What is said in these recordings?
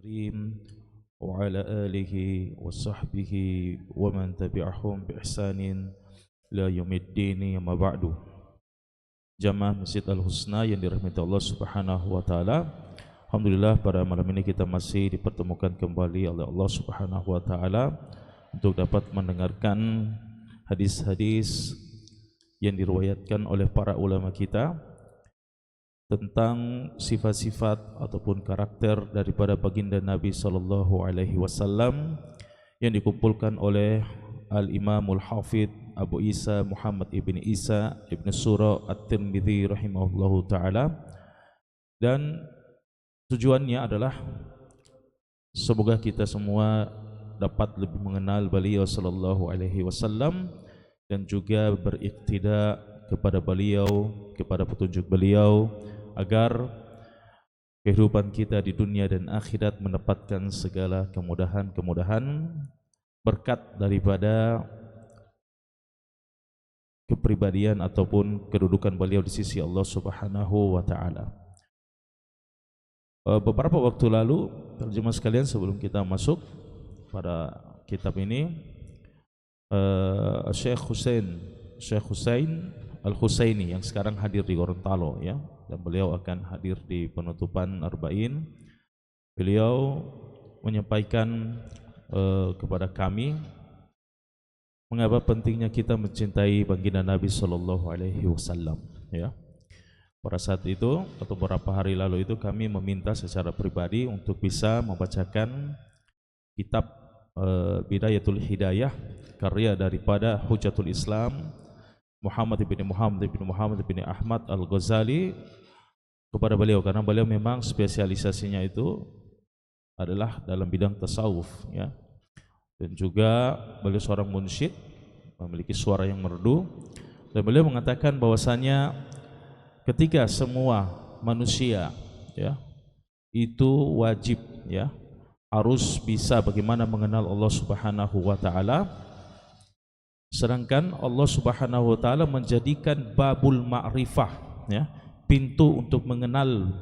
الكريم وعلى آله وصحبه ومن تبعهم بإحسان إلى يوم الدين أما بعد. Jamaah Masjid Al-Husna yang dirahmati Allah Subhanahu wa taala. Alhamdulillah pada malam ini kita masih dipertemukan kembali oleh Allah Subhanahu wa taala untuk dapat mendengarkan hadis-hadis yang diriwayatkan oleh para ulama kita tentang sifat-sifat ataupun karakter daripada baginda Nabi sallallahu alaihi wasallam yang dikumpulkan oleh Al-Imamul Hafidh Abu Isa Muhammad ibn Isa ibn Surah At-Tirmidzi rahimahullahu ta'ala, dan tujuannya adalah semoga kita semua dapat lebih mengenal beliau sallallahu alaihi wasallam dan juga beriktida kepada beliau, kepada petunjuk beliau, agar kehidupan kita di dunia dan akhirat mendapatkan segala kemudahan-kemudahan berkat daripada kepribadian ataupun kedudukan beliau di sisi Allah Subhanahu wa taala. Beberapa waktu lalu, terjemah sekalian, sebelum kita masuk pada kitab ini, Syekh Husain Al-Husaini yang sekarang hadir di Gorontalo, ya, dan beliau akan hadir di penutupan Arba'in. Beliau menyampaikan kepada kami mengapa pentingnya kita mencintai baginda Nabi sallallahu alaihi wasallam, ya. Pada saat itu atau beberapa hari lalu itu kami meminta secara pribadi untuk bisa membacakan kitab Bidayatul Hidayah, karya daripada Hujjatul Islam Muhammad bin Ahmad Al-Ghazali, kepada beliau, karena beliau memang spesialisasinya itu adalah dalam bidang tasawuf, ya. Dan juga beliau seorang munsyid, memiliki suara yang merdu, dan beliau mengatakan bahwasanya ketika semua manusia, ya, itu wajib, ya, harus bisa bagaimana mengenal Allah Subhanahu wa taala, sedangkan Allah Subhanahu wa taala menjadikan babul ma'rifah, ya, pintu untuk mengenal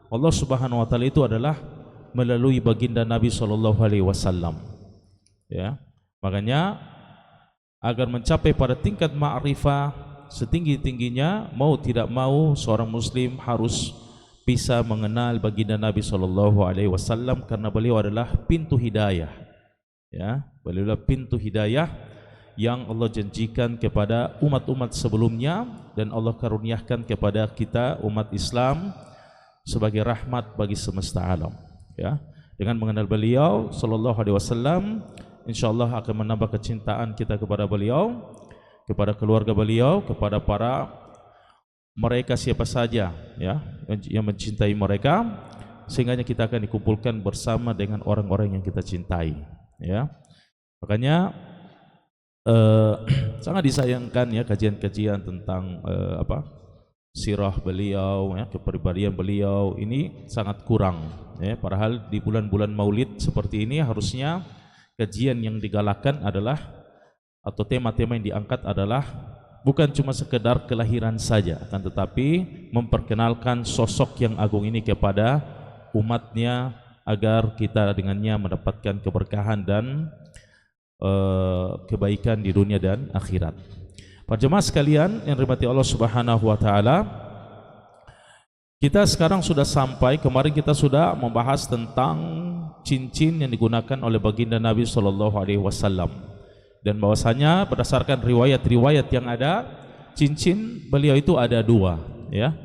Allah Subhanahu wa taala itu adalah melalui baginda Nabi sallallahu alaihi wasallam, ya. Makanya agar mencapai pada tingkat ma'rifah setinggi-tingginya, mau tidak mau seorang muslim harus bisa mengenal baginda Nabi sallallahu alaihi wasallam, karena beliau adalah pintu hidayah, ya. Beliau adalah pintu hidayah yang Allah janjikan kepada umat-umat sebelumnya, dan Allah karuniakan kepada kita umat Islam sebagai rahmat bagi semesta alam, ya. Dengan mengenal beliau sallallahu alaihi wasallam, insyaallah akan menambah kecintaan kita kepada beliau, kepada keluarga beliau, kepada para mereka siapa saja, ya, yang mencintai mereka, sehingga kita akan dikumpulkan bersama dengan orang-orang yang kita cintai, ya. Makanya sangat disayangkan, ya, kajian-kajian tentang sirah beliau, ya, kepribadian beliau ini sangat kurang, ya. Padahal di bulan-bulan Maulid seperti ini harusnya kajian yang digalakkan adalah, atau tema-tema yang diangkat adalah bukan cuma sekedar kelahiran saja, akan tetapi memperkenalkan sosok yang agung ini kepada umatnya, agar kita dengannya mendapatkan keberkahan dan kebaikan di dunia dan akhirat. Para jemaah sekalian yang dirahmati Allah Subhanahu wa taala, kita sekarang sudah sampai, kemarin kita sudah membahas tentang cincin yang digunakan oleh baginda Nabi sallallahu alaihi wasallam, dan bahwasanya berdasarkan riwayat-riwayat yang ada, cincin beliau itu ada dua, ya.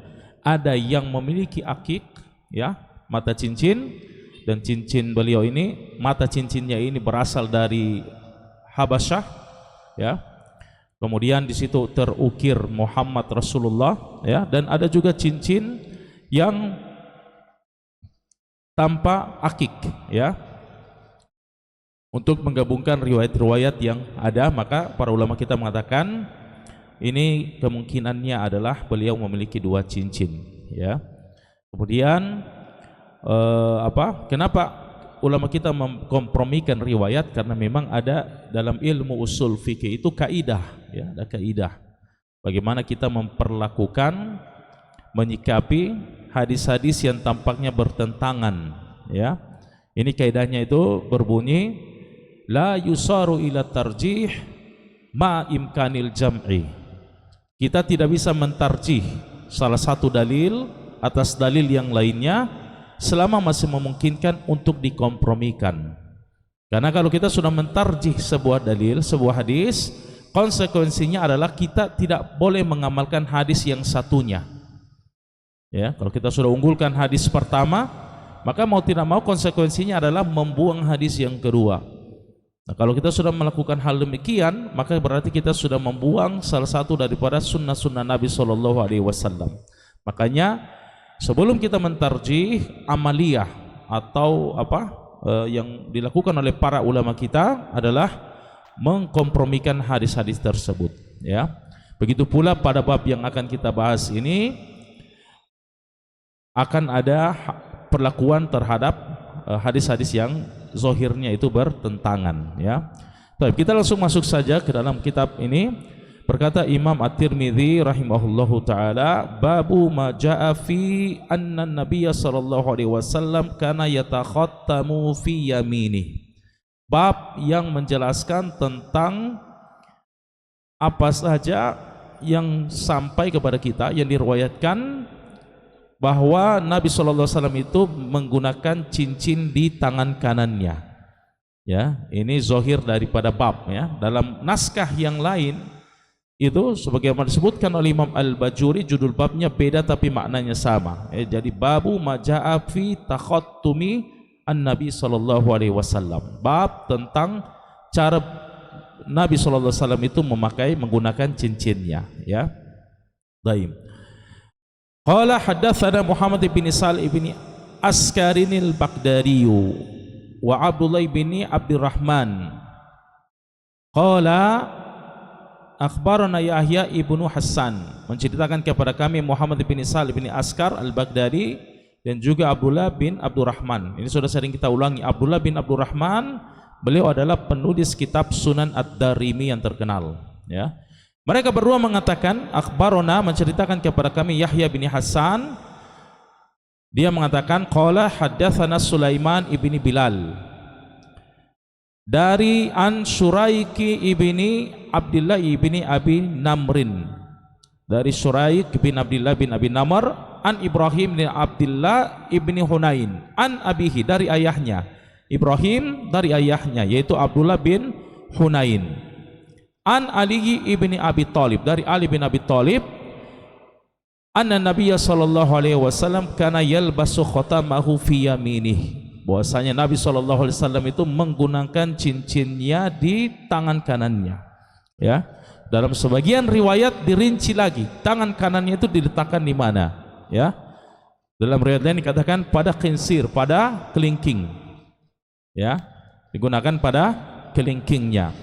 Ada yang memiliki akik, ya, mata cincin, dan cincin beliau ini, mata cincinnya ini berasal dari Habasyah, ya. Kemudian di situ terukir Muhammad Rasulullah, ya, dan ada juga cincin yang tanpa akik, ya. Untuk menggabungkan riwayat-riwayat yang ada, maka para ulama kita mengatakan ini kemungkinannya adalah beliau memiliki dua cincin, ya. Kemudian kenapa ulama kita memkompromikan riwayat? Karena memang ada dalam ilmu usul fikih itu kaidah, ya, ada kaidah bagaimana kita memperlakukan, menyikapi hadis-hadis yang tampaknya bertentangan, ya, Ini kaidahnya itu berbunyi la yusaru ila tarjih ma imkanil jam'i. Kita tidak bisa mentarjih salah satu dalil atas dalil yang lainnya selama masih memungkinkan untuk dikompromikan. Karena kalau kita sudah mentarjih sebuah dalil, sebuah hadis, konsekuensinya adalah kita tidak boleh mengamalkan hadis yang satunya. Ya, kalau kita sudah unggulkan hadis pertama, maka mau tidak mau konsekuensinya adalah membuang hadis yang kedua. Nah, kalau kita sudah melakukan hal demikian, maka berarti kita sudah membuang salah satu daripada sunnah-sunnah Nabi SAW. Makanya sebelum kita mentarjih amaliyah atau yang dilakukan oleh para ulama kita adalah mengkompromikan hadis-hadis tersebut. Ya, begitu pula pada bab yang akan kita bahas ini akan ada perlakuan terhadap hadis-hadis yang zahirnya itu bertentangan. Ya, baik, kita langsung masuk saja ke dalam kitab ini. Berkata Imam At-Tirmidzi rahimahullahu taala, babu ma jaa fi anna Nabiy sallallahu alaihi wasallam kana yatakhattamu fi yamini. Bab yang menjelaskan tentang apa saja yang sampai kepada kita yang diriwayatkan bahwa Nabi sallallahu alaihi wasallam itu menggunakan cincin di tangan kanannya. Ya, ini zahir daripada bab ya. Dalam naskah yang lain itu sebagaimana disebutkan oleh Imam Al-Bajuri, judul babnya beda tapi maknanya sama. Jadi babu majaa fi takhattumi an-nabi sallallahu alaihi wasallam. Bab tentang cara Nabi sallallahu alaihi wasallam itu menggunakan cincinnya, ya. Baik. Qala haddatsana Muhammad bin Sal bin Askarin al-Baghdadi wa Abdullah bin Abdurrahman. Qala akhbarana Yahya ibnu Hasan, menceritakan kepada kami Muhammad bin Sal bin Askar al-Baghdadi dan juga Abdullah bin Abdurrahman. Ini sudah sering kita ulangi. Abdullah bin Abdurrahman, beliau adalah penulis kitab Sunan Ad-Darimi yang terkenal, ya. Mereka berdua mengatakan akhbarana, menceritakan kepada kami Yahya bin Hasan. Dia mengatakan qala haddatsana Sulaiman ibni Bilal dari an Syuraiki ibni Abdullah ibni Abi Namrin, dari Syuraik bin Abdullah bin Abi Namr, an Ibrahim bin Abdullah ibni Hunain, an abihi, dari ayahnya Ibrahim, dari ayahnya yaitu Abdullah bin Hunain, an Ali ibni Abi Thalib, dari Ali bin Abi Thalib, anna Nabiy sallallahu alaihi wasallam kana yalbasu khatamahu fi yaminih, bahwasanya Nabi sallallahu alaihi wasallam itu menggunakan cincinnya di tangan kanannya, ya. Dalam sebagian riwayat dirinci lagi tangan kanannya itu diletakkan di mana, ya. Dalam riwayat lain dikatakan pada khinsir, pada kelingking, ya, digunakan pada kelingkingnya.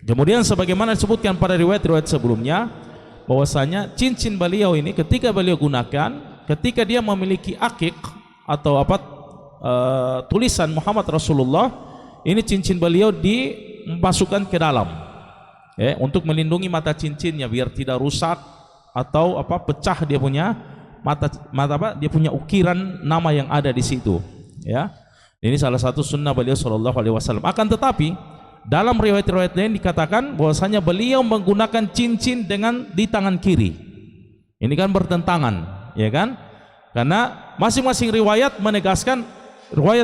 Kemudian sebagaimana disebutkan pada riwayat-riwayat sebelumnya, bahwasanya cincin beliau ini ketika beliau gunakan, ketika dia memiliki akik atau tulisan Muhammad Rasulullah, ini cincin beliau dimasukkan ke dalam, ya, untuk melindungi mata cincinnya biar tidak rusak atau pecah dia punya mata dia punya ukiran nama yang ada di situ, ya. Ini salah satu sunnah beliau sallallahu alaihi wasallam. Akan tetapi dalam riwayat-riwayat lain dikatakan bahwasanya beliau menggunakan cincin di tangan kiri. Ini kan bertentangan, ya kan? Karena masing-masing riwayat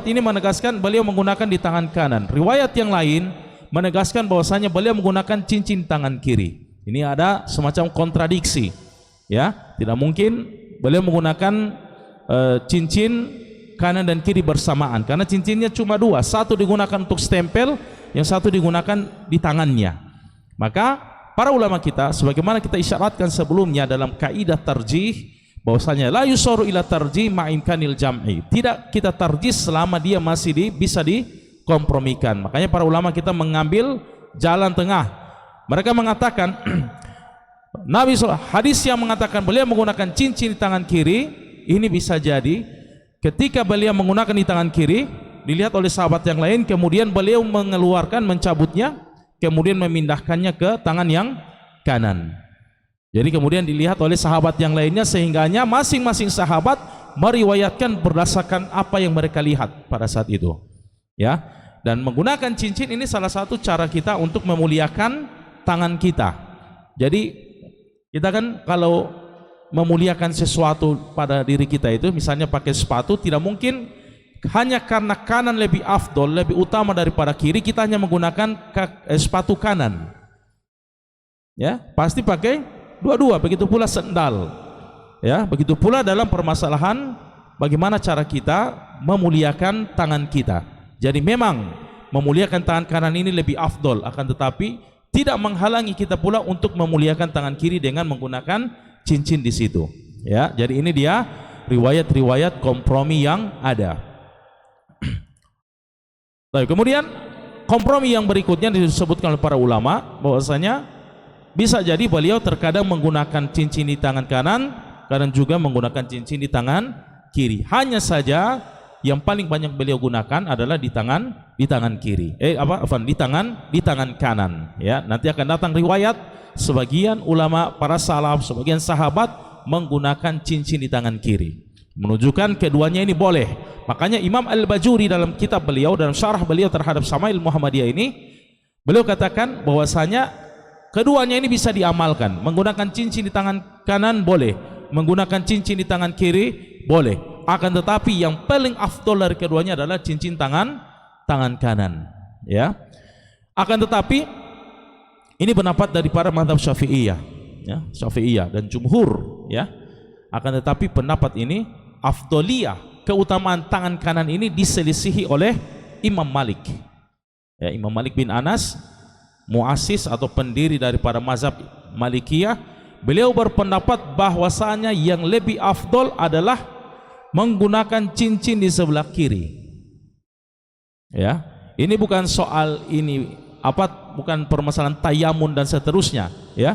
ini menegaskan beliau menggunakan di tangan kanan. Riwayat yang lain menegaskan bahwasanya beliau menggunakan cincin tangan kiri. Ini ada semacam kontradiksi, ya. Tidak mungkin beliau menggunakan cincin kanan dan kiri bersamaan, karena cincinnya cuma dua, satu digunakan untuk stempel, yang satu digunakan di tangannya. Maka para ulama kita, sebagaimana kita isyaratkan sebelumnya dalam kaidah tarjih, bahwasanya la yusaru ila tarjih ma'imkanil jam'i, tidak kita tarjih selama dia masih bisa dikompromikan. Makanya para ulama kita mengambil jalan tengah. Mereka mengatakan hadis yang mengatakan beliau menggunakan cincin di tangan kiri, ini bisa jadi ketika beliau menggunakan di tangan kiri, dilihat oleh sahabat yang lain, kemudian beliau mencabutnya, kemudian memindahkannya ke tangan yang kanan. Jadi kemudian dilihat oleh sahabat yang lainnya, sehingganya masing-masing sahabat meriwayatkan berdasarkan apa yang mereka lihat pada saat itu, ya. Dan menggunakan cincin ini salah satu cara kita untuk memuliakan tangan kita. Jadi kita kan kalau memuliakan sesuatu pada diri kita itu, misalnya pakai sepatu, tidak mungkin hanya karena kanan lebih afdol, lebih utama daripada kiri, kita hanya menggunakan sepatu kanan. Ya, pasti pakai dua-dua. Begitu pula sendal. Ya, begitu pula dalam permasalahan bagaimana cara kita memuliakan tangan kita. Jadi memang memuliakan tangan kanan ini lebih afdol, akan tetapi tidak menghalangi kita pula untuk memuliakan tangan kiri dengan menggunakan cincin di situ. Ya, jadi ini dia riwayat-riwayat kompromi yang ada. Baik, kemudian kompromi yang berikutnya disebutkan oleh para ulama bahwasanya bisa jadi beliau terkadang menggunakan cincin di tangan kanan, kadang juga menggunakan cincin di tangan kiri. Hanya saja yang paling banyak beliau gunakan adalah di tangan kiri. Di tangan kanan. Ya, nanti akan datang riwayat sebagian ulama para salaf, sebagian sahabat menggunakan cincin di tangan kiri. Menunjukkan keduanya ini boleh. Makanya Imam Al-Bajuri dalam kitab beliau, dalam syarah beliau terhadap Syama'il Muhammadiyah ini, beliau katakan bahwasanya keduanya ini bisa diamalkan. Menggunakan cincin di tangan kanan boleh, menggunakan cincin di tangan kiri boleh. Akan tetapi yang paling afdol dari keduanya adalah cincin tangan kanan, ya. Akan tetapi ini pendapat dari para mazhab Syafi'iyah, ya, Syafi'iyah dan jumhur, ya. Akan tetapi pendapat ini afdoliyah, keutamaan tangan kanan ini diselisihi oleh Imam Malik. Ya, Imam Malik bin Anas, muassis atau pendiri daripada mazhab Malikiyah, beliau berpendapat bahwasanya yang lebih afdol adalah menggunakan cincin di sebelah kiri. Ya, ini bukan soal bukan permasalahan tayamun dan seterusnya, ya.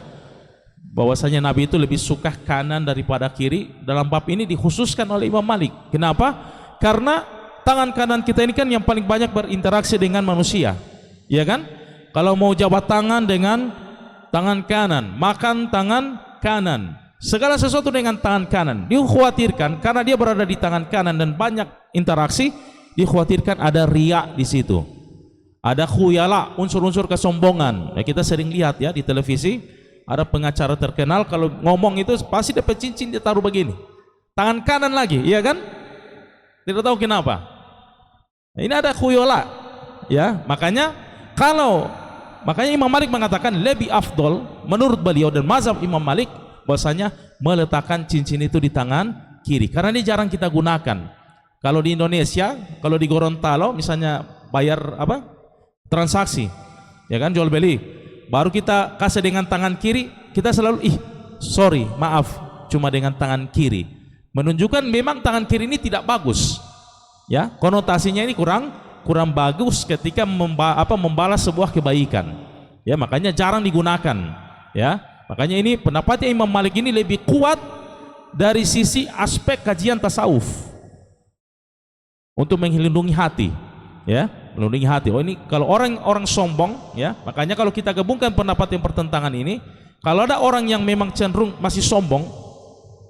Bahwasanya Nabi itu lebih suka kanan daripada kiri, dalam bab ini dikhususkan oleh Imam Malik. Kenapa? Karena tangan kanan kita ini kan yang paling banyak berinteraksi dengan manusia, ya kan? Kalau mau jabat tangan dengan tangan kanan, makan tangan kanan, segala sesuatu dengan tangan kanan. Dikhawatirkan karena dia berada di tangan kanan dan banyak interaksi, dikhawatirkan ada riya di situ, ada khuyala, unsur-unsur kesombongan. Ya, kita sering lihat ya di televisi, ada pengacara terkenal kalau ngomong itu pasti dapat cincin dia taruh begini, tangan kanan lagi, iya kan? Tidak tahu kenapa. Ini ada khuyala, ya. Makanya Imam Malik mengatakan lebih afdol menurut beliau dan mazhab Imam Malik bahwasanya meletakkan cincin itu di tangan kiri, karena ini jarang kita gunakan. Kalau di Indonesia, kalau di Gorontalo misalnya bayar transaksi, ya kan, jual beli, baru kita kasih dengan tangan kiri, kita selalu sorry, maaf, cuma dengan tangan kiri. Menunjukkan memang tangan kiri ini tidak bagus, ya, konotasinya ini kurang bagus ketika membalas sebuah kebaikan, ya, makanya jarang digunakan, ya. Makanya ini pendapatnya Imam Malik ini lebih kuat dari sisi aspek kajian tasawuf untuk melindungi hati, ya, melindungi hati. Oh, ini kalau orang sombong, ya, makanya kalau kita gabungkan pendapat yang pertentangan ini, kalau ada orang yang memang cenderung masih sombong,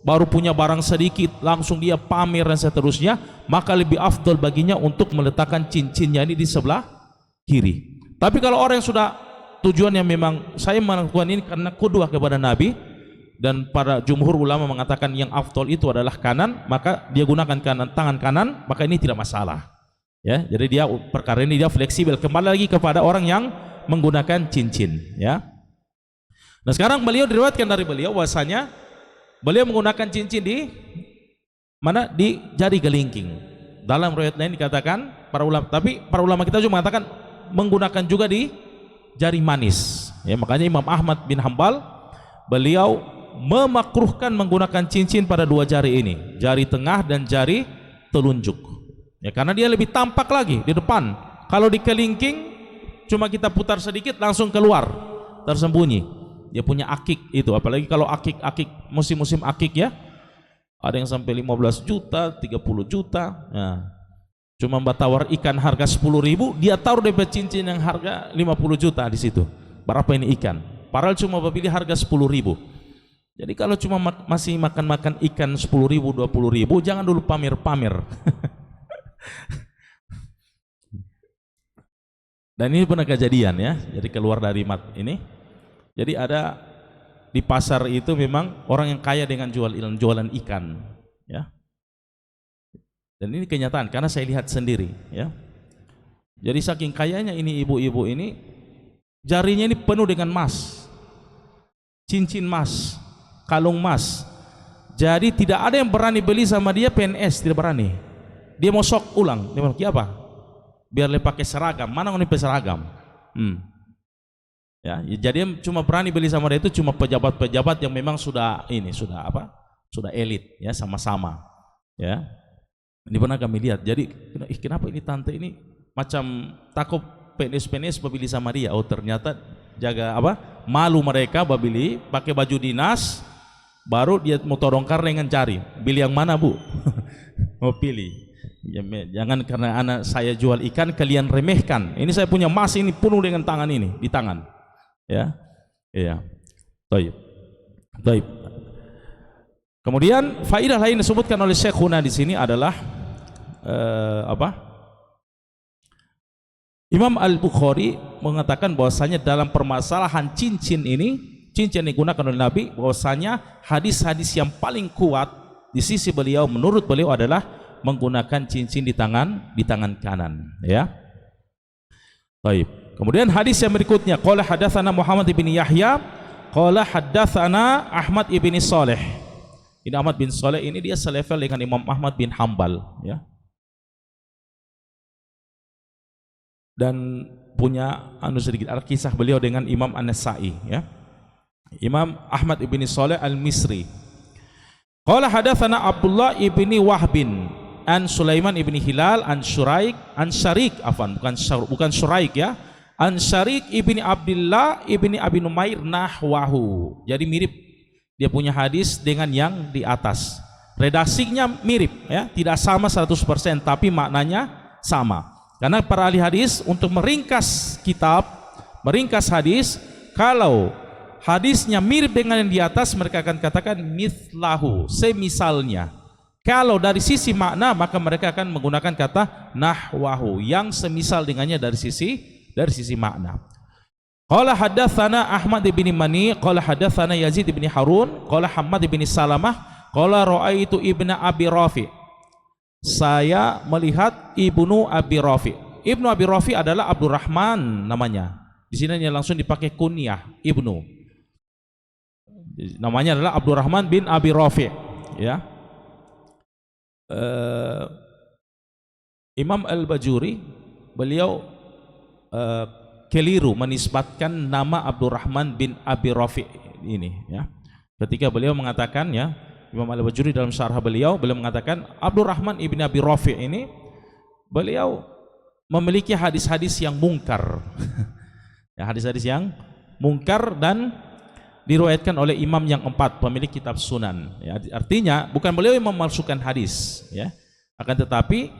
baru punya barang sedikit langsung dia pamer dan seterusnya, maka lebih afdol baginya untuk meletakkan cincinnya ini di sebelah kiri. Tapi kalau orang yang sudah tujuannya memang saya melakukan ini karena qudwah kepada Nabi, dan para jumhur ulama mengatakan yang afdol itu adalah kanan, maka dia gunakan tangan kanan, maka ini tidak masalah, ya. Jadi dia perkara ini dia fleksibel, kembali lagi kepada orang yang menggunakan cincin, ya. Nah, sekarang beliau diriwayatkan dari beliau bahwasanya beliau menggunakan cincin di mana? Di jari gelingking. Dalam riwayat lain dikatakan para ulama kita juga mengatakan menggunakan juga di jari manis, ya. Makanya Imam Ahmad bin Hambal beliau memakruhkan menggunakan cincin pada dua jari ini, jari tengah dan jari telunjuk, ya, karena dia lebih tampak lagi di depan. Kalau di kelingking cuma kita putar sedikit langsung keluar, tersembunyi. Dia punya akik itu, apalagi kalau akik musim akik, ya, ada yang sampai 15 juta 30 juta, ya. Cuma tawar ikan harga 10.000, dia taruh DP cincin yang harga 50 juta di situ. Berapa ini ikan? Padahal cuma pilih harga 10.000. Jadi kalau cuma masih makan-makan ikan 10.000, 20.000, jangan dulu pamer-pamer. Dan ini pernah kejadian ya. Jadi keluar dari ini. Jadi ada di pasar itu memang orang yang kaya dengan jualan ikan, ya. Dan ini kenyataan karena saya lihat sendiri, ya. Jadi saking kayanya ini ibu-ibu ini, jarinya ini penuh dengan emas, cincin emas, kalung emas. Jadi tidak ada yang berani beli sama dia, PNS tidak berani. Dia mau sok ulang, dia mau apa? Biar dia pakai seragam. Mana orang pakai seragam? Ya, jadi yang cuma berani beli sama dia itu cuma pejabat-pejabat yang memang sudah elit, ya, sama-sama, ya. Ini pernah kami lihat. Jadi kenapa ini tante ini macam takut PNS beli sama dia? Oh ternyata jaga malu mereka beli pakai baju dinas, baru dia mau todongkar dengan cari beli yang mana bu. Mau pilih ya, jangan karena anak saya jual ikan kalian remehkan. Ini saya punya emas ini penuh dengan tangan ini di tangan. Ya, iya. Baik. Kemudian faidah lain disebutkan oleh Syekhuna di sini adalah Imam Al-Bukhari mengatakan bahwasanya dalam permasalahan cincin ini, cincin yang digunakan oleh Nabi, bahwasanya hadis-hadis yang paling kuat di sisi beliau menurut beliau adalah menggunakan cincin di tangan kanan, ya. Baik. Kemudian hadis yang berikutnya, qala hadatsana Muhammad bin Yahya, qala hadatsana Ahmad bin Saleh. Ini Ahmad bin Saleh ini dia selevel dengan Imam Ahmad bin Hambal, ya. Dan punya sedikit kisah beliau dengan Imam An-Nasa'i, ya. Imam Ahmad bin Saleh Al-Misri. Qala hadatsana Abdullah bin Wahbin an Sulaiman ibni Hilal an Syuraik an Syarik, bukan Syuraik, ya. An Syarik ibni Abdullah ibni Abi Numair nahwahu. Jadi mirip, dia punya hadis dengan yang di atas. Redaksinya mirip, ya, tidak sama 100%, tapi maknanya sama. Karena para ahli hadis untuk meringkas kitab, meringkas hadis, kalau hadisnya mirip dengan yang di atas, mereka akan katakan mithlahu, semisalnya. Kalau dari sisi makna, maka mereka akan menggunakan kata nahwahu, yang semisal dengannya dari sisi makna. Qala hadatsana Ahmad bin Mani, qala hadatsana Yazid bin Harun, qala Hammad bin Salamah, qala raaitu ibna Abi Rafi. Saya melihat Ibnu Abi Rafi. Ibnu Abi Rafi adalah Abdurrahman namanya. Di sini langsung dipakai kunyah Ibnu. Namanya adalah Abdurrahman bin Abi Rafi, ya. Imam Al-Bajuri beliau keliru menisbatkan nama Abdurrahman bin Abi Rafi ini, ya. Ketika beliau mengatakan, ya, Imam Al-Bajuri dalam syarah beliau mengatakan Abdurrahman ibn Abi Rafi ini beliau memiliki hadis-hadis yang mungkar. Ya, hadis-hadis yang mungkar dan diriwayatkan oleh imam yang 4 pemilik kitab Sunan, ya. Artinya bukan beliau yang memalsukan hadis, ya. Akan tetapi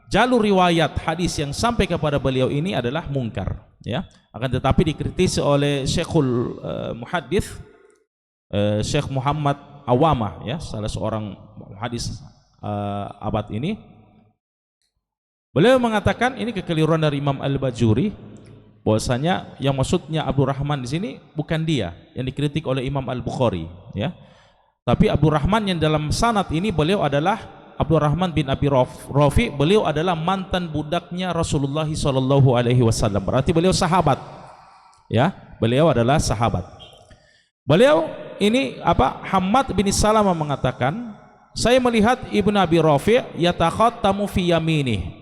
jalur riwayat hadis yang sampai kepada beliau ini adalah mungkar, ya. Akan tetapi dikritisi oleh Syekhul Muhaddits Syekh Muhammad Awamah, ya, salah seorang hadis abad ini. Beliau mengatakan ini kekeliruan dari Imam Al-Bajuri, bahwasanya yang maksudnya Abdurrahman di sini bukan dia yang dikritik oleh Imam Al-Bukhari, ya. Tapi Abdurrahman yang dalam sanad ini beliau adalah Abdurrahman bin Abi Rafi, beliau adalah mantan budaknya Rasulullah SAW. Berarti beliau sahabat, ya, beliau adalah sahabat. Beliau ini Hammad bin Salamah mengatakan, saya melihat Ibnu Abi Rafi yatakhattamu fi yaminih,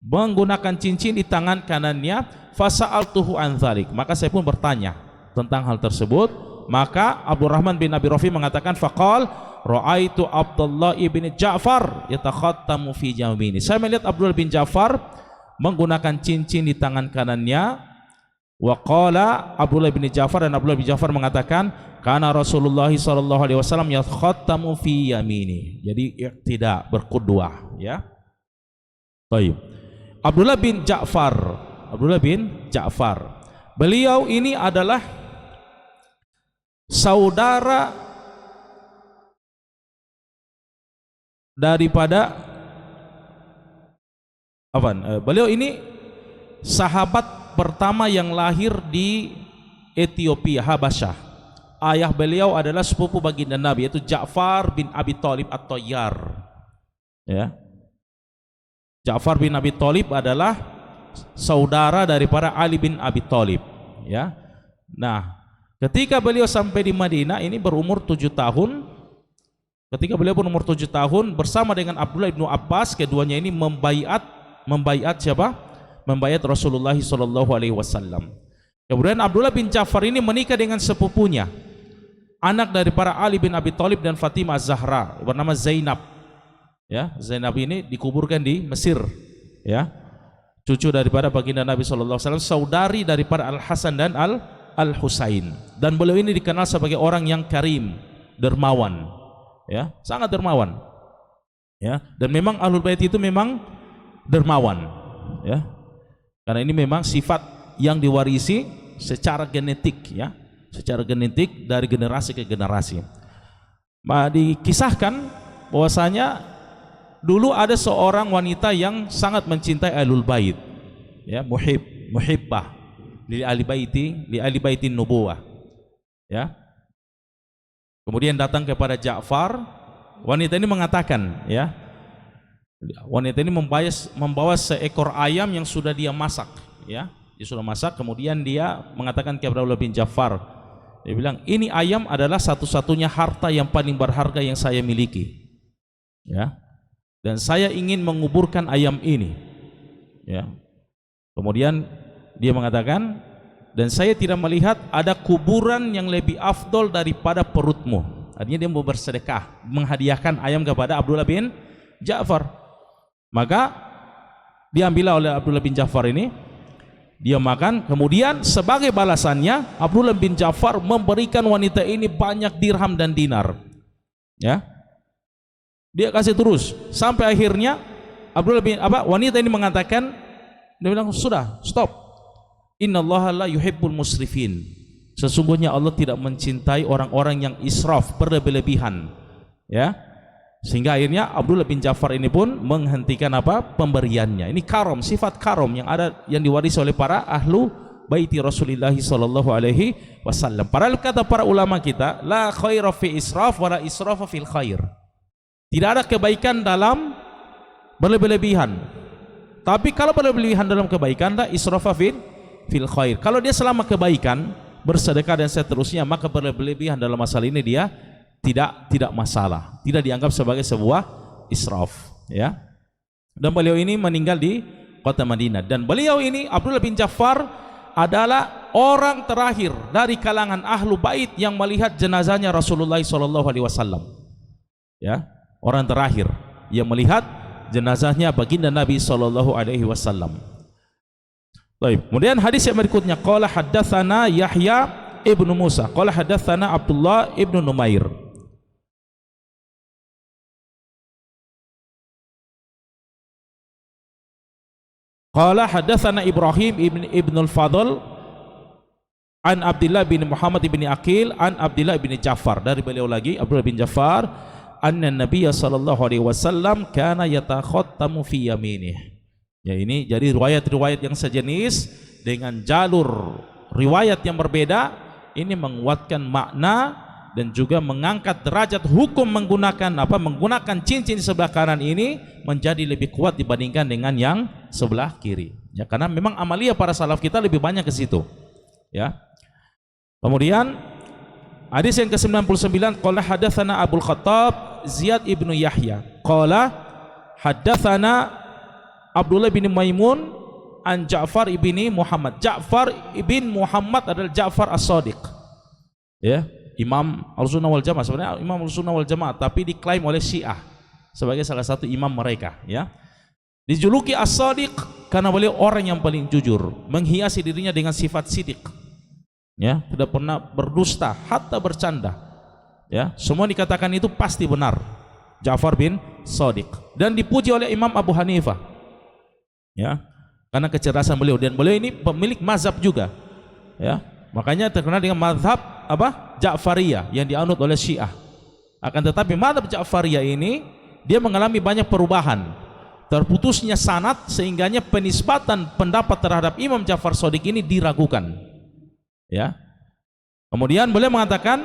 menggunakan cincin di tangan kanannya. Fasa'altuhu an dzalik, maka saya pun bertanya tentang hal tersebut. Maka Abdurrahman bin Abi Rafi mengatakan, faqal ra'aitu Abdullah ibn Ja'far yatakhattamu fi yamini, saya melihat Abdullah bin Ja'far menggunakan cincin di tangan kanannya. Wa qala Abdullah bin Ja'far, dan Abdullah bin Ja'far mengatakan, kana Rasulullah sallallahu alaihi wasallam yatakhattamu fi yamini. Jadi tidak berqudwah, ya. Baik. Abdullah bin Ja'far, beliau ini adalah saudara daripada beliau ini sahabat pertama yang lahir di Ethiopia, Habasyah. Ayah beliau adalah sepupu baginda Nabi, yaitu Ja'far bin Abi Thalib At-Tayyar. Ya. Ja'far bin Abi Thalib adalah saudara daripada Ali bin Abi Thalib. Ya. Nah, ketika beliau sampai di Madinah ini berumur 7 tahun. Ketika beliau berumur 7 tahun bersama dengan Abdullah bin Abbas, keduanya ini membaiat siapa? Membaiat Rasulullah SAW. Kemudian Abdullah bin Ja'far ini menikah dengan sepupunya, anak dari para Ali bin Abi Thalib dan Fatimah Az-Zahra, bernama Zainab. Ya, Zainab ini dikuburkan di Mesir. Ya, cucu daripada baginda Nabi SAW, saudari daripada Al Hasan dan Al Husain. Dan beliau ini dikenal sebagai orang yang karim, dermawan. Ya, sangat dermawan. Ya, dan memang Ahlul Bait itu memang dermawan. Ya, karena ini memang sifat yang diwarisi secara genetik, ya, secara genetik dari generasi ke generasi. Dikisahkan bahwasanya dulu ada seorang wanita yang sangat mencintai Ahlul Bait, ya, muhibbah li ahli baitin nubuwah. Ya. Kemudian datang kepada Ja'far, wanita ini mengatakan, ya, wanita ini membawa seekor ayam yang sudah dia masak, ya. Dia sudah masak, kemudian dia mengatakan kepada Abdullah bin Ja'far, dia bilang, ini ayam adalah satu-satunya harta yang paling berharga yang saya miliki, ya, dan saya ingin menguburkan ayam ini, ya. Kemudian dia mengatakan, dan saya tidak melihat ada kuburan yang lebih afdol daripada perutmu. Artinya dia mau bersedekah, menghadiahkan ayam kepada Abdullah bin Ja'far. Maka diambillah oleh Abdullah bin Ja'far ini, dia makan. Kemudian sebagai balasannya Abdullah bin Ja'far memberikan wanita ini banyak dirham dan dinar. Ya, dia kasih terus sampai akhirnya wanita ini mengatakan, dia bilang, sudah, stop. Innallaha la yuhibbul musrifin. Sesungguhnya Allah tidak mencintai orang-orang yang israf, berlebihan. Ya. Sehingga akhirnya Abdullah bin Ja'far ini pun menghentikan pemberiannya. Ini karom, sifat karom yang diwarisi oleh para ahlu baiti Rasulullah sallallahu alaihi wasallam. Padahal kata para ulama kita, la khaira fi israf wa la israfa fil khair. Tidak ada kebaikan dalam berlebihan. Tapi kalau berlebihan dalam kebaikan, la israfa fil khair. Kalau dia selama kebaikan, bersedekah dan seterusnya, maka berlebihan dalam masalah ini dia tidak masalah, tidak dianggap sebagai sebuah israf, ya. Dan beliau ini meninggal di kota Madinah, dan beliau ini Abdullah bin Ja'far adalah orang terakhir dari kalangan ahlu bait yang melihat jenazahnya Rasulullah SAW. Ya, orang terakhir yang melihat jenazahnya baginda Nabi SAW. Baik, kemudian hadis yang berikutnya, qala haddatsana Yahya ibnu Musa, qala haddatsana Abdullah ibnu Numair. Qala haddatsana Ibrahim ibn al-Fadl an Abdullah bin Muhammad bin Aqil an Abdullah bin Ja'far, dari beliau lagi Abdullah bin Ja'far, anna Nabiy sallallahu alaihi wasallam kana yatakhattamu fi yaminih. Ya, ini jadi riwayat-riwayat yang sejenis dengan jalur riwayat yang berbeda, ini menguatkan makna dan juga mengangkat derajat hukum menggunakan cincin di sebelah kanan ini menjadi lebih kuat dibandingkan dengan yang sebelah kiri. Ya, karena memang amalia para salaf kita lebih banyak ke situ. Ya. Kemudian hadis yang ke-99, qala hadatsana Abdul Khattab Ziyad ibnu Yahya, qala hadatsana Abdullah bin Maimun an Ja'far ibni Muhammad. Ja'far ibn Muhammad adalah Ja'far As-Shadiq. Ya, Imam Al-Sunnah wal Jamaah, sebenarnya Imam Al-Sunnah wal Jamaah, tapi diklaim oleh Syiah sebagai salah satu imam mereka, ya. Dijuluki As-Shadiq karena beliau orang yang paling jujur, menghiasi dirinya dengan sifat sidik. Ya, tidak pernah berdusta, hatta bercanda. Ya, semua dikatakan itu pasti benar. Ja'far bin Shadiq, dan dipuji oleh Imam Abu Hanifah. Ya, karena kecerdasan beliau, dan beliau ini pemilik mazhab juga. Ya, makanya terkenal dengan mazhab Ja'fariyah yang dianut oleh Syiah. Akan tetapi mazhab Ja'fariyah ini dia mengalami banyak perubahan, terputusnya sanad sehingganya penisbatan pendapat terhadap Imam Ja'far Shadiq ini diragukan. Ya. Kemudian beliau mengatakan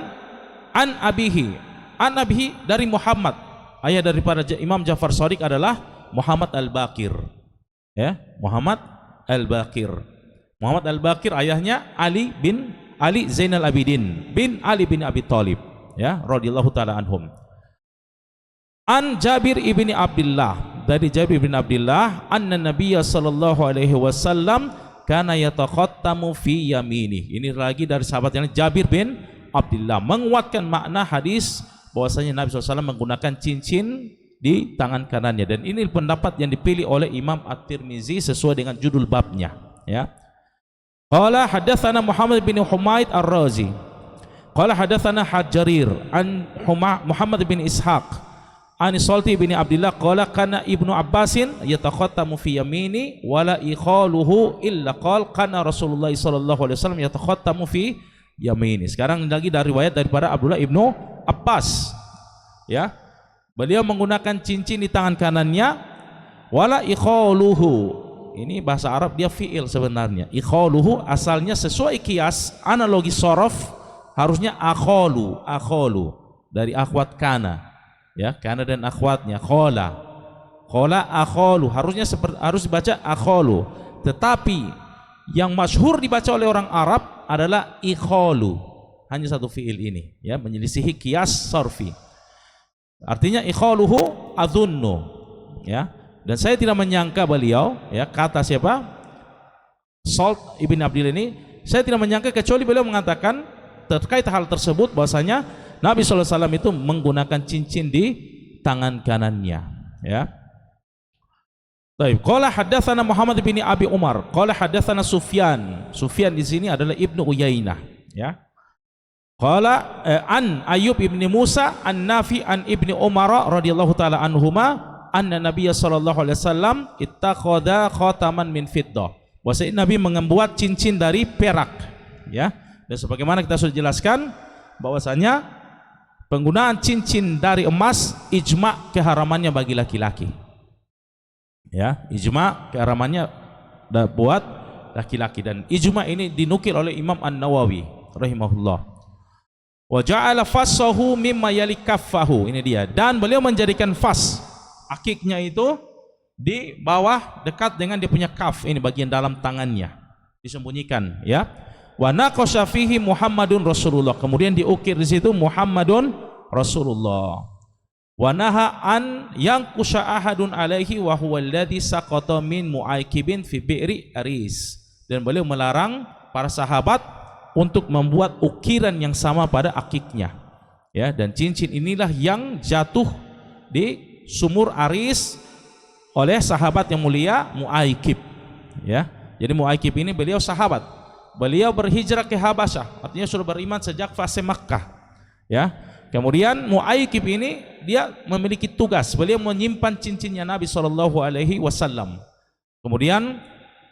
an abihi dari Muhammad. Ayah daripada Imam Ja'far Shadiq adalah Muhammad Al-Baqir. Ya, Muhammad Al-Baqir. Muhammad Al-Baqir ayahnya Ali Zainal Abidin bin Ali bin Abi Thalib, ya, radhiyallahu taala anhum. An Jabir ibni Abdullah, dari Jabir bin Abdullah, anna Nabiyya sallallahu alaihi wasallam kana yatakhattamu fi yaminih. Ini lagi dari sahabat yang Jabir bin Abdullah menguatkan makna hadis bahwasanya Nabi SAW menggunakan cincin di tangan kanannya, dan ini pendapat yang dipilih oleh Imam At-Tirmizi sesuai dengan judul babnya, ya. Qala hadatsana Muhammad bin Humaid Ar-Razi qala hadatsana Hajarir an Muhammad bin Ishaq an Salti bin Abdullah qala kana Ibnu Abbasin yatakhattamu fi yamini wala ikhaluhu illa qala kana Rasulullah sallallahu alaihi wasallam yatakhattamu fi yamini. Sekarang lagi dari riwayat daripada Abdullah Ibnu Abbas, ya, beliau menggunakan cincin di tangan kanannya. Wala ikhaluhu, ini bahasa Arab, dia fi'il sebenarnya. Ikhaluhu asalnya sesuai kias analogi sorof harusnya akholu dari akhwat kana, ya, kana dan akhwatnya khola akholu harus dibaca akholu, tetapi yang masyhur dibaca oleh orang Arab adalah ikholu, hanya satu fi'il ini, ya, menyelisihi kias sorfi. Artinya ikholuhu adhunnu, ya. Dan saya tidak menyangka beliau, ya, kata siapa? Salt ibn Abdillah ini, saya tidak menyangka kecuali beliau mengatakan terkait hal tersebut bahwasanya Nabi SAW itu menggunakan cincin di tangan kanannya, ya. Baik, qala hadatsana Muhammad bin Abi Umar, qala hadatsana Sufyan. Sufyan di sini adalah Ibnu Uyainah, ya. Qala an Ayyub ibn Musa an Nafi an Ibni Umar radhiyallahu taala anhuma anna Nabiya sallallahu alaihi wasallam ittakhadha khataman min fiddah. Bahwasanya Nabi membuat cincin dari perak, ya. Dan sebagaimana kita sudah jelaskan bahwasanya penggunaan cincin dari emas ijma keharamannya bagi laki-laki, ya, ijma keharamannya buat laki-laki, dan ijma ini dinukil oleh Imam An-Nawawi rahimahullah. Wa ja'ala fassahu mimma yali kaffahu, ini dia, dan beliau menjadikan fas akiknya itu di bawah dekat dengan dia punya kaf, ini bagian dalam tangannya disembunyikan, ya. Wa naqasha fihi Muhammadun Rasulullah, kemudian diukir di situ Muhammadun Rasulullah. Wa naha an yanqusha ahadun alaihi wa huwa alladhi saqata min mu'aikibin fi bi'ri aris, dan beliau melarang para sahabat untuk membuat ukiran yang sama pada akiknya, ya. Dan cincin inilah yang jatuh di sumur Aris oleh sahabat yang mulia Mu'aikib, ya. Jadi Mu'aikib ini beliau sahabat, beliau berhijrah ke Habasyah, artinya sudah beriman sejak fase Makkah, ya. Kemudian Mu'aikib ini dia memiliki tugas, beliau menyimpan cincinnya Nabi SAW. Kemudian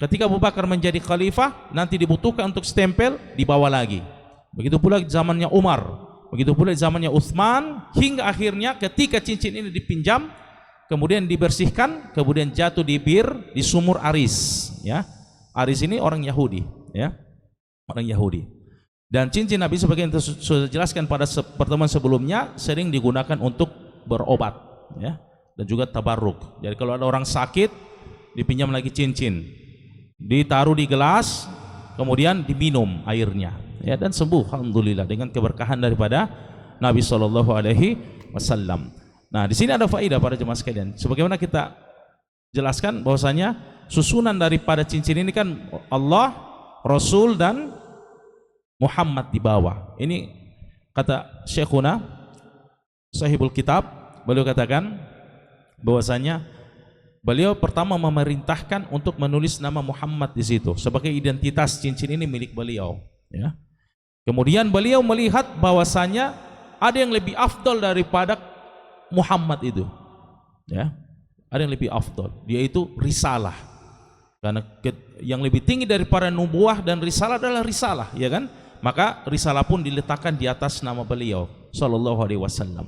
ketika Abu Bakar menjadi khalifah, nanti dibutuhkan untuk stempel, dibawa lagi. Begitu pula zamannya Umar, begitu pula zamannya Utsman, hingga akhirnya ketika cincin ini dipinjam, kemudian dibersihkan, kemudian jatuh di di sumur Aris, ya. Aris ini orang Yahudi, ya, orang Yahudi. Dan cincin Nabi sebagai yang sudah jelaskan pada pertemuan sebelumnya sering digunakan untuk berobat, ya, dan juga tabarruk. Jadi kalau ada orang sakit dipinjam lagi cincin, ditaruh di gelas, kemudian diminum airnya, ya, dan sembuh alhamdulillah dengan keberkahan daripada Nabi SAW. Nah, di sini ada faedah para jemaah sekalian. Sebagaimana kita jelaskan bahwasanya susunan daripada cincin ini kan Allah, Rasul dan Muhammad di bawah. Ini kata Syekhuna Sahibul Kitab, beliau katakan bahwasanya beliau pertama memerintahkan untuk menulis nama Muhammad di situ sebagai identitas cincin ini milik beliau, ya. Kemudian beliau melihat bahwasanya ada yang lebih afdal daripada Muhammad itu, ya. Ada yang lebih afdal, yaitu risalah. Karena yang lebih tinggi daripada nubuah dan risalah adalah risalah, ya kan? Maka risalah pun diletakkan di atas nama beliau sallallahu alaihi wasallam.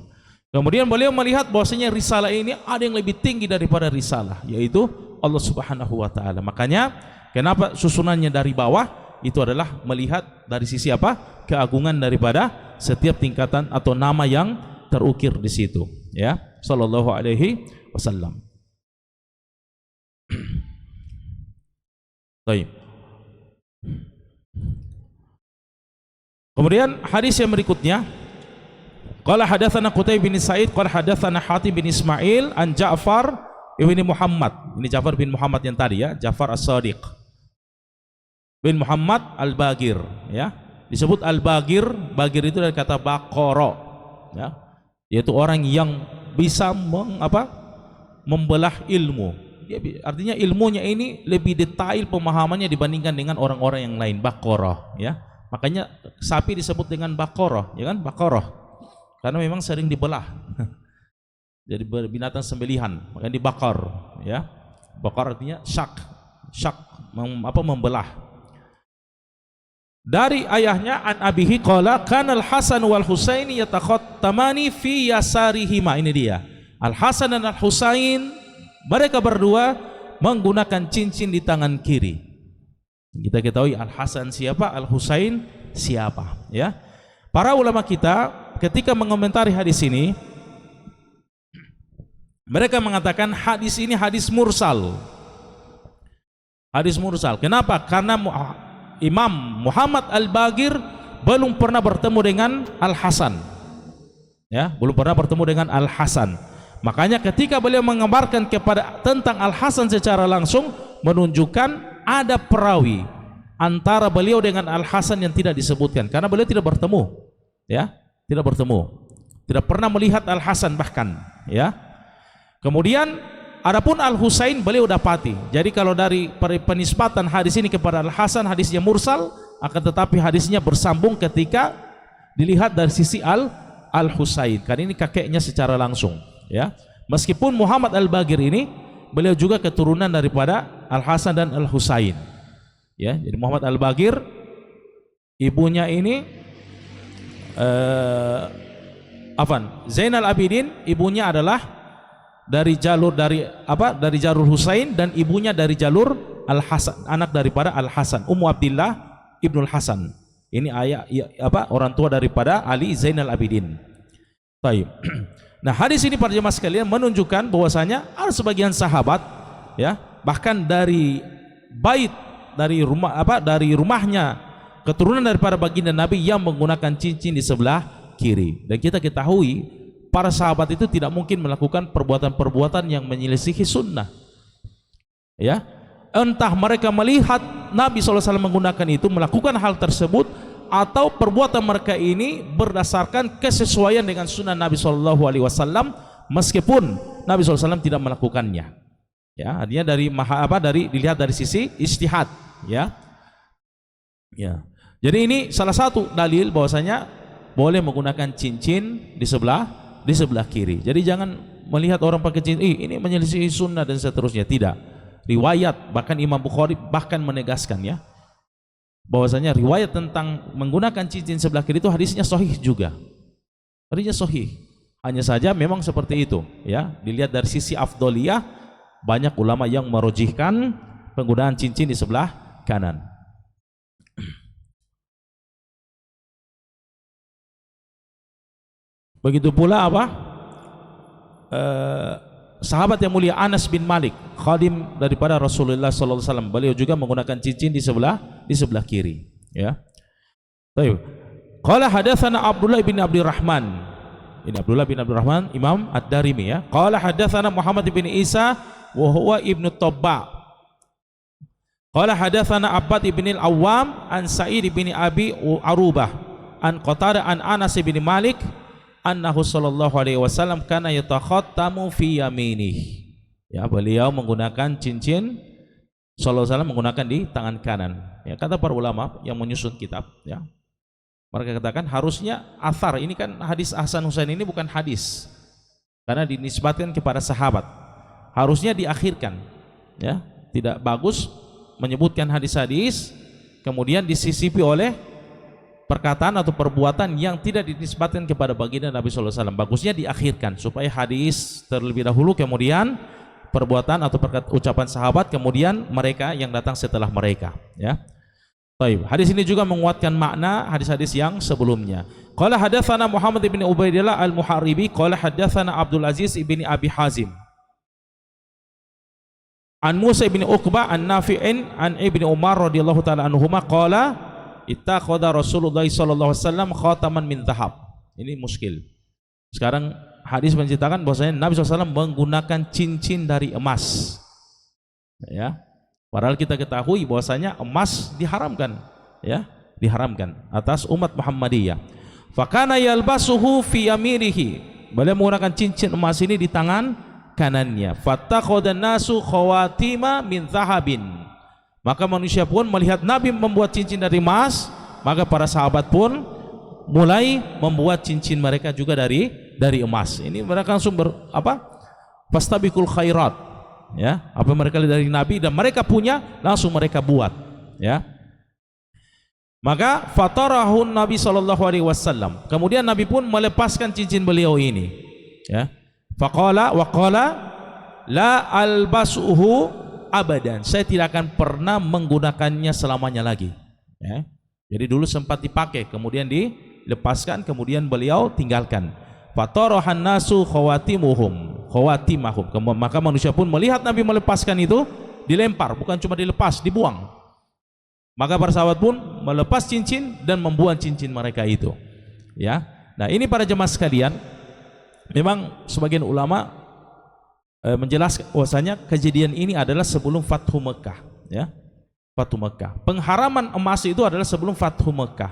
Kemudian beliau melihat bahwasanya risalah ini ada yang lebih tinggi daripada risalah, yaitu Allah Subhanahu wa taala. Makanya kenapa susunannya dari bawah? Itu adalah melihat dari sisi apa? Keagungan daripada setiap tingkatan atau nama yang terukir di situ, ya. Sallallahu alaihi wasallam. Baik. Kemudian hadis yang berikutnya, qala hadatsana Qutaibah bin Sa'id qala hadatsana Hatim bin Ismail an Ja'far ibni Muhammad. Ini Ja'far bin Muhammad yang tadi, ya, Ja'far As-Shadiq bin Muhammad Al-Bagir, ya. Disebut Al-Bagir, Bagir itu dari kata baqara, ya, yaitu orang yang bisa membelah ilmu. Ya, artinya ilmunya ini lebih detail pemahamannya dibandingkan dengan orang-orang yang lain. Baqarah, ya. Makanya sapi disebut dengan baqarah, ya kan? Baqarah. Karena memang sering dibelah. Jadi binatang sembelihan, makanya dibakar, ya. Bakar artinya syak, membelah. Dari ayahnya an abihi qala kana al-Hasan wal Husaini yatakhattamani fi yasarihima. Ini dia. Al-Hasan dan Al-Husain, mereka berdua menggunakan cincin di tangan kiri. Kita ketahui Al-Hasan siapa, Al-Husain siapa, ya. Para ulama kita ketika mengomentari hadis ini, mereka mengatakan hadis ini hadis mursal. Hadis mursal. Kenapa? Karena Imam Muhammad Al-Bagir belum pernah bertemu dengan Al-Hasan, ya, belum pernah bertemu dengan Al-Hasan. Makanya ketika beliau mengabarkan tentang Al-Hasan secara langsung, menunjukkan ada perawi antara beliau dengan Al-Hasan yang tidak disebutkan, karena beliau tidak bertemu, ya, tidak bertemu, tidak pernah melihat Al-Hasan bahkan, ya. Kemudian adapun Al-Husain beliau dapati. Jadi kalau dari penisbatan hadis ini kepada Al-Hasan, hadisnya mursal, akan tetapi hadisnya bersambung ketika dilihat dari sisi Al-Husain, karena ini kakeknya secara langsung, ya. Meskipun Muhammad Al-Bagir ini beliau juga keturunan daripada Al-Hasan dan Al-Husain, ya. Jadi Muhammad Al-Bagir ibunya ini Zainal Abidin, ibunya adalah dari jalur Husain, dan ibunya dari jalur Al-Hasan, anak daripada Al-Hasan, Ummu Abdillah Ibnul Hasan. Ini orang tua daripada Ali Zainal Abidin. Baik. Nah, hadis ini para jemaah sekalian menunjukkan bahwasanya ada sebagian sahabat, ya, bahkan dari rumahnya keturunan daripada baginda Nabi yang menggunakan cincin di sebelah kiri. Dan kita ketahui para sahabat itu tidak mungkin melakukan perbuatan-perbuatan yang menyelisihi sunnah, ya. Entah mereka melihat Nabi SAW menggunakan itu, melakukan hal tersebut, atau perbuatan mereka ini berdasarkan kesesuaian dengan sunnah Nabi SAW, meskipun Nabi SAW tidak melakukannya, ya. Artinya dilihat dari sisi ijtihad, ya. Ya. Jadi ini salah satu dalil bahwasanya boleh menggunakan cincin di sebelah kiri. Jadi jangan melihat orang pakai cincin, ini menyelisih sunnah dan seterusnya. Tidak. Riwayat, bahkan Imam Bukhari bahkan menegaskan, ya, bahwasanya riwayat tentang menggunakan cincin sebelah kiri itu hadisnya sahih juga. Hadisnya sahih. Hanya saja memang seperti itu, ya. Dilihat dari sisi afdoliyah, banyak ulama yang merujihkan penggunaan cincin di sebelah kanan. Begitu pula sahabat yang mulia Anas bin Malik, khadim daripada Rasulullah sallallahu alaihi wasallam, beliau juga menggunakan cincin di sebelah kiri, ya. Baik. Qala hadatsana Abdullah bin Abdurrahman. Ini Abdullah bin Abdurrahman Imam Ad-Darimi, ya. Qala hadatsana Muhammad bin Isa wa huwa ibnu Tabba. Qala hadatsana Abbad bin Al-Awwam an Sa'id bin Abi Arubah an Qatadah an Anas bin Malik annahu sallallahu alaihi wasallam kana yatakhattamu fi yaminih. Ya, beliau menggunakan cincin sallallahu alaihi wasallam menggunakan di tangan kanan. Ya, kata para ulama yang menyusun kitab, ya. Mereka katakan harusnya athar, ini kan hadis Hasan Husain ini bukan hadis, karena dinisbatkan kepada sahabat. Harusnya diakhirkan, ya. Tidak bagus menyebutkan hadis-hadis kemudian disisipi oleh perkataan atau perbuatan yang tidak dinisbatkan kepada baginda Nabi sallallahu alaihi wasallam. Bagusnya diakhirkan supaya hadis terlebih dahulu, kemudian perbuatan atau ucapan sahabat, kemudian mereka yang datang setelah mereka, ya. Baik, hadis ini juga menguatkan makna hadis-hadis yang sebelumnya. Qala hadatsana Muhammad bin Ubaidillah al-Muharibi qala hadatsana Abdul Aziz bin Abi Hazim an Musa bin Uqbah an Nafi'in an Ibnu Umar radhiyallahu taala anhuma qala ittakhadha Rasulullah sallallahu alaihi wasallam khataman min dhahab. Ini muskil. Sekarang hadis menceritakan bahwasanya Nabi SAW menggunakan cincin dari emas. Ya. Padahal kita ketahui bahwasanya emas diharamkan, ya, diharamkan atas umat Muhammadiyah. Fakana yalbasuhu fi yaminihi. Beliau menggunakan cincin emas ini di tangan kanannya. Fattakhadhan nasu khawatima min dhahabin. Maka manusia pun melihat Nabi membuat cincin dari emas, maka para sahabat pun mulai membuat cincin mereka juga dari emas. Ini mereka langsung fastabiqul khairat, ya, apa mereka lihat dari Nabi dan mereka punya, langsung mereka buat, ya. Maka fatarahun Nabi sallallahu alaihi wasallam. Kemudian Nabi pun melepaskan cincin beliau ini, ya. Faqala wa qala la albasuhu abadan, saya tidak akan pernah menggunakannya selamanya lagi, ya. Jadi dulu sempat dipakai, kemudian dilepaskan, kemudian beliau tinggalkan. Fatarahan nasu khawatimahum. Maka manusia pun melihat Nabi melepaskan itu, dilempar, bukan cuma dilepas, dibuang. Maka para sahabat pun melepas cincin dan membuang cincin mereka itu, ya. Nah, ini para jemaah sekalian, memang sebagian ulama menjelaskan bahwasanya kejadian ini adalah sebelum Fathu Mekah, ya. Fathu Mekah. Pengharaman emas itu adalah sebelum Fathu Mekah.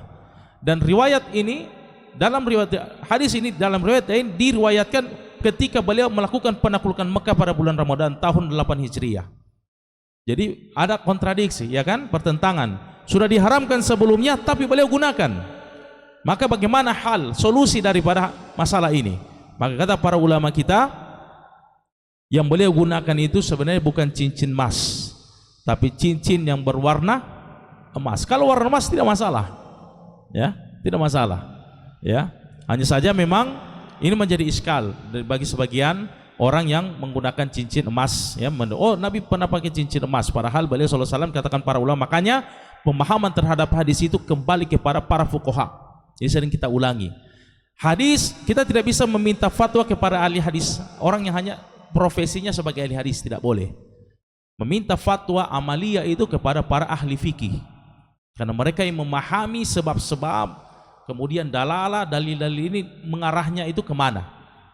Dan riwayat ini dalam hadis ini dalam riwayat lain diriwayatkan ketika beliau melakukan penaklukan Mekah pada bulan Ramadan tahun 8 Hijriah. Jadi ada kontradiksi, ya kan? Pertentangan. Sudah diharamkan sebelumnya tapi beliau gunakan. Maka bagaimana hal solusi daripada masalah ini? Maka kata para ulama kita, yang beliau gunakan itu sebenarnya bukan cincin emas, tapi cincin yang berwarna emas. Kalau warna emas tidak masalah, ya, tidak masalah, ya. Hanya saja memang ini menjadi iskal bagi sebagian orang yang menggunakan cincin emas, ya. Oh, Nabi pernah pakai cincin emas, padahal beliau sallallahu alaihi wasallam, katakan para ulama. Makanya pemahaman terhadap hadis itu kembali kepada para fuqaha. Jadi sering kita ulangi. Hadis, kita tidak bisa meminta fatwa kepada ahli hadis, orang yang hanya profesinya sebagai ahli hadis, tidak boleh. Meminta fatwa amaliyah itu kepada para ahli fikih, karena mereka yang memahami sebab-sebab, kemudian dalil-dalil ini mengarahnya itu kemana,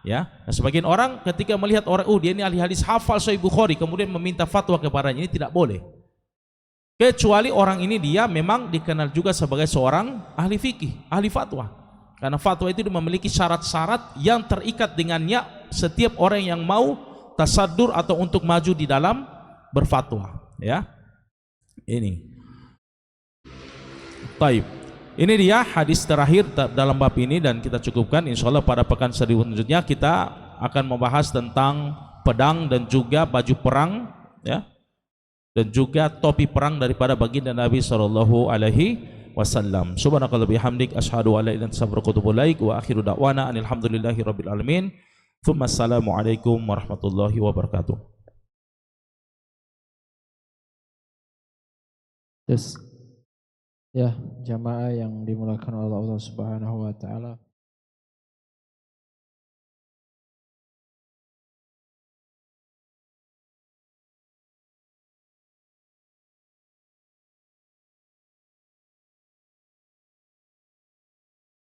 ya. Nah, sebagian orang ketika melihat orang, dia ini ahli hadis, hafal Sahih Bukhari, kemudian meminta fatwa kepadanya, ini tidak boleh, kecuali orang ini dia memang dikenal juga sebagai seorang ahli fikih, ahli fatwa. Karena fatwa itu memiliki syarat-syarat yang terikat dengannya setiap orang yang mau tasaddur atau untuk maju di dalam berfatwa, ya. Ini. Taib. Ini dia hadis terakhir dalam bab ini, dan kita cukupkan. Insyaallah pada pekan selanjutnya kita akan membahas tentang pedang dan juga baju perang, ya. Dan juga topi perang daripada baginda Nabi sallallahu alaihi wasallam. Subhanakallah bihamdik asyhadu an la ilaha illa anta astaghfiruka wa atubu ilaik wa akhiru da'wana alhamdulillahi rabbil alamin. Assalamualaikum warahmatullahi wabarakatuh. Yes. Ya, jamaah yang dimuliakan oleh Allah Subhanahu wa taala.